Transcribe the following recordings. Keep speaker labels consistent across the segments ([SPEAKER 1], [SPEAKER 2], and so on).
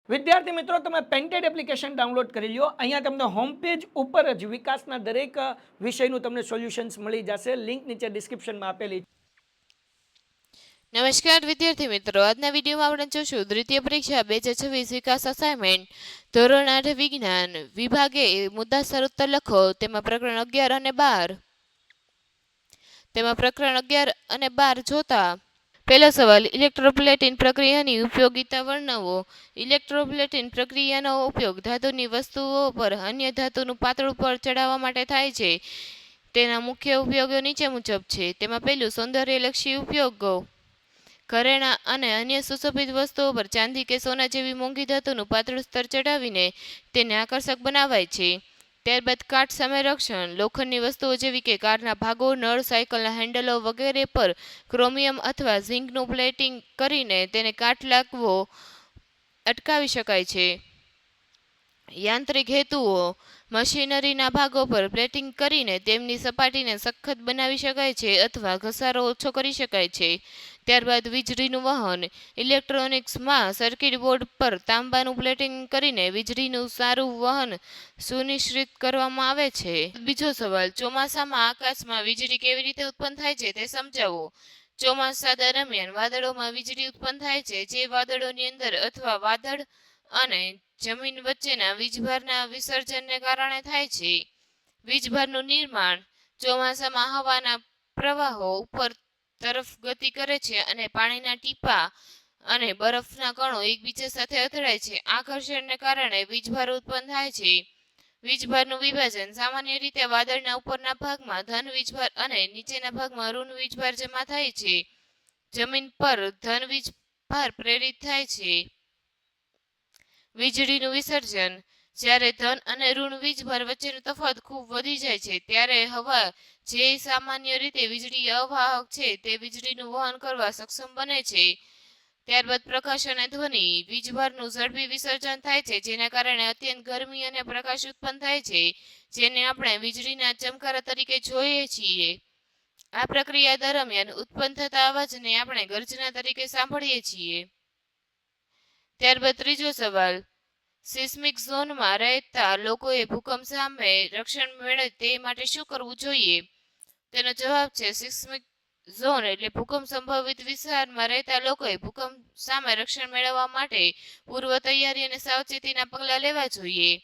[SPEAKER 1] વિદ્યાર્થી મિત્રો, તમે પેન્ટેડ એપ્લિકેશન ડાઉનલોડ કરી લ્યો. અહીંયા તમને હોમ પેજ ઉપર જ વિકાસના દરેક વિષયનું તમને સોલ્યુશન્સ મળી જશે. લિંક નીચે ડિસ્ક્રિપ્શનમાં આપેલી.
[SPEAKER 2] નમસ્કાર વિદ્યાર્થી મિત્રો, આજના વિડીયોમાં આપણે જોશું દ્વિતીય પરીક્ષા 2026 વિકાસ અસાઇનમેન્ટ ધોરણ 8 વિજ્ઞાન વિભાગે મુદ્દાસર ઉત્તર લખો. તેમાં પ્રકરણ 11 અને 12 જોતા પહેલો સવાલ, ઇલેક્ટ્રોપ્લેટિન પ્રક્રિયાની ઉપયોગિતા વર્ણવો. ઇલેક્ટ્રોપ્લેટિન પ્રક્રિયાનો ઉપયોગ ધાતુની વસ્તુઓ પર અન્ય ધાતુનું પાતળું પર ચડાવવા માટે થાય છે. તેના મુખ્ય ઉપયોગો નીચે મુજબ છે. તેમાં પહેલું, સૌંદર્યલક્ષી ઉપયોગો. ઘરેણાં અને અન્ય સુશોભિત વસ્તુઓ પર ચાંદી કે સોના જેવી મોંઘી ધાતુનું પાતળું સ્તર ચડાવીને તેને આકર્ષક બનાવાય છે. ત્યારબાદ કાટ સામે રક્ષણ. લોખંડની વસ્તુઓ જેવી કે કારના ભાગો, નળ, સાયકલના હેન્ડલો વગેરે પર ક્રોમિયમ અથવા ઝિંકનું પ્લેટિંગ કરીને તેને કાટ લાગવો અટકાવી શકાય છે. યાંત્રિક હેતુઓ. મશીનરીના ભાગો પર પ્લેટિંગ કરીને તેમની સપાટીને સખત બનાવી શકાય છે અથવા ઘસારો ઓછો કરી શકાય છે. ત્યારબાદ વીજળીનું વહન. ઇલેક્ટ્રોનિક્સમાં સર્કિટ બોર્ડ પર તાંબાનું પ્લેટિંગ કરીને વીજળીનું સારું વહન સુનિશ્ચિત કરવામાં આવે છે. બીજો સવાલ, ચોમાસામાં આકાશમાં વીજળી કેવી રીતે ઉત્પન્ન થાય છે તે સમજાવો. ચોમાસા દરમિયાન વાદળોમાં વીજળી ઉત્પન્ન થાય છે, જે વાદળોની અંદર અથવા વાદળ અને જમીન વચ્ચેના વીજભારના વિસર્જનને કારણે થાય છે. વીજભારનું નિર્માણ. ચોમાસામાં હવાના પ્રવાહો ઉપર તરફ ગતિ કરે છે અને પાણીના ટીપાં અને બરફના કણો એકબીજા સાથે અથડાય છે. આ ઘર્ષણને કારણે વીજભાર ઉત્પન્ન થાય છે. વીજભારનું વિભાજન. સામાન્ય રીતે વાદળના ઉપરના ભાગમાં ધન વીજભાર અને નીચેના ભાગમાં ઋણ વીજભાર જમા થાય છે. જમીન પર ધન વીજભાર પ્રેરિત થાય છે. વીજળીનું વિસર્જન. જ્યારે ધન અને ઋણ વીજભાર વચ્ચેનો તફાવત ખૂબ વધી જાય છે ત્યારે હવા, જે સામાન્ય રીતે વીજળી અવાહક છે, તે વીજળીનું વહન કરવા સક્ષમ બને છે. ત્યારબાદ પ્રકાશ અને ધ્વનિ. વીજભારનું ઝડપી વિસર્જન થાય છે, જેના કારણે અત્યંત ગરમી અને પ્રકાશ ઉત્પન્ન થાય છે, જેને આપણે વીજળીના ચમકારા તરીકે જોઈએ છીએ. આ પ્રક્રિયા દરમિયાન ઉત્પન્ન થતા અવાજને આપણે ગર્જના તરીકે સાંભળીએ છીએ. ત્યારબાદ ત્રીજો સવાલ, સિસ્મિક ઝોનમાં રહેતા લોકોએ ભૂકંપ સામે રક્ષણ મેળવે તે માટે શું કરવું જોઈએ? તેનો જવાબ છે, સિસ્મિક ઝોન એટલે ભૂકંપ સંભવિત વિસ્તારમાં રહેતા લોકોએ ભૂકંપ સામે રક્ષણ મેળવવા માટે પૂર્વ તૈયારી અને સાવચેતીના પગલાં લેવા જોઈએ.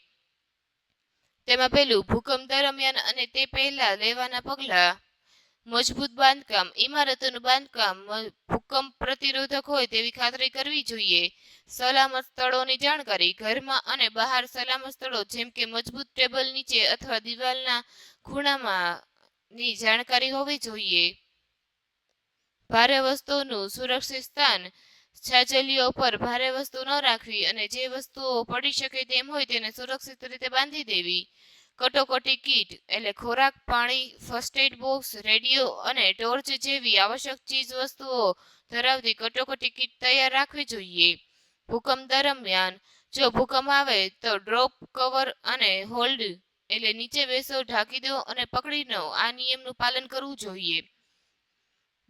[SPEAKER 2] તેમાં પહેલું, ભૂકંપ દરમિયાન અને તે પહેલા લેવાના પગલાં. મજબૂત બાંધકામ. ઇમારતોનું બાંધકામ ભૂકંપ પ્રતિરોધક હોય તેવી ખાતરી કરવી જોઈએ. સલામત સ્થળોની જાણકારી. ઘરમાં અને બહાર સલામત સ્થળો જેમ કે મજબૂત ટેબલ નીચે અથવા દિવાલના ખૂણામાં ની જાણકારી હોવી જોઈએ. ભારે વસ્તુઓનું સુરક્ષિત સ્થાન. છાજલીઓ પર ભારે વસ્તુ ન રાખવી અને જે વસ્તુઓ પડી શકે તેમ હોય તેને સુરક્ષિત રીતે બાંધી દેવી. કટોકટી કીટ એટલે ખોરાક, પાણી, ફર્સ્ટ એડ બોક્સ, રેડિયો અને ટોર્ચ જેવી આવશ્યક ચીજ વસ્તુઓ ધરાવતી કટોકટી કીટ તૈયાર રાખવી જોઈએ. ભૂકંપ દરમિયાન જો ભૂકંપ આવે તો ડ્રોપ, કવર અને હોલ્ડ એટલે નીચે બેસો, ઢાંકી દો અને પકડી લો, આ નિયમનું પાલન કરવું જોઈએ.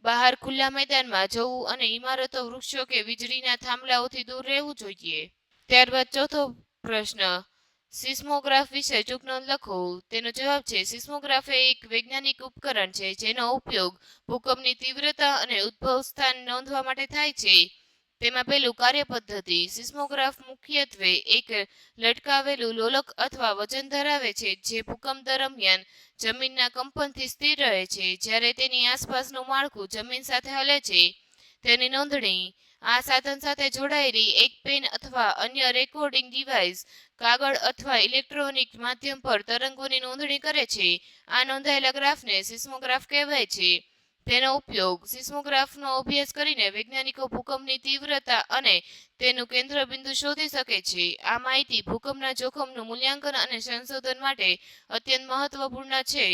[SPEAKER 2] બહાર ખુલ્લા મેદાનમાં જવું અને ઇમારતો, વૃક્ષો કે વીજળીના થાંભલાઓથી દૂર રહેવું જોઈએ. ત્યારબાદ ચોથો પ્રશ્ન, સિસ્મોગ્રાફ વિશે ટૂંક નોંધ લખો. તેનો જવાબ છે, સિસ્મોગ્રાફ એ એક વૈજ્ઞાનિક ઉપકરણ છે જેનો ઉપયોગ ભૂકંપની તીવ્રતા અને ઉદ્ભવ સ્થાન નોંધવા માટે થાય છે. તેમાં પહેલું, કાર્ય પદ્ધતિ. સિસ્મોગ્રાફ મુખ્યત્વે એક લટકાવેલું લોલક અથવા વજન ધરાવે છે જે ભૂકંપ દરમિયાન જમીનના કંપનથી સ્થિર રહે છે. જ્યારે તેની આસપાસનું માળખું જમીન સાથે હલે છે. તેની નોંધણી. આ સાધન સાથે જોડાયેલી એક પેન અથવા અન્ય રેકોર્ડિંગ ડિવાઇસ કાગળ અથવા ઇલેક્ટ્રોનિક માધ્યમ પર તરંગોની નોંધણી કરે છે. આ નોંધાયેલા ગ્રાફને સિસ્મોગ્રાફ કહેવાય છે. તેનો ઉપયોગ. સિસ્મોગ્રાફનો અભ્યાસ કરીને વૈજ્ઞાનિકો ભૂકંપની તીવ્રતા અને તેનું કેન્દ્રબિંદુ શોધી શકે છે. આ માહિતી ભૂકંપના જોખમનું મૂલ્યાંકન અને સંશોધન માટે અત્યંત મહત્વપૂર્ણ છે.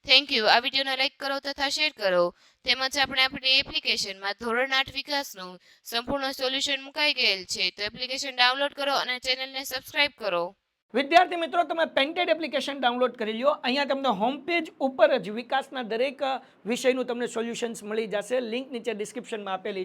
[SPEAKER 2] Thank you. આ વિડીયોને લાઈક કરો તથા શેર કરો. તેમજ આપણે આપણી એપ્લિકેશનમાં ધોરણ 8 વિકાસનું સંપૂર્ણ સોલ્યુશન મુકાઈ ગયેલ છે, તો એપ્લિકેશન ડાઉનલોડ કરો અને ચેનલને સબસ્ક્રાઇબ કરો.
[SPEAKER 1] વિદ્યાર્થી મિત્રો, તમે પેન્ટેડ એપ્લિકેશન ડાઉનલોડ કરી લ્યો. અહીંયા તમને હોમ પેજ ઉપર જ વિકાસના દરેક વિષયનું તમને સોલ્યુશન્સ મળી જશે. લિંક નીચે ડિસ્ક્રિપ્શનમાં આપેલી.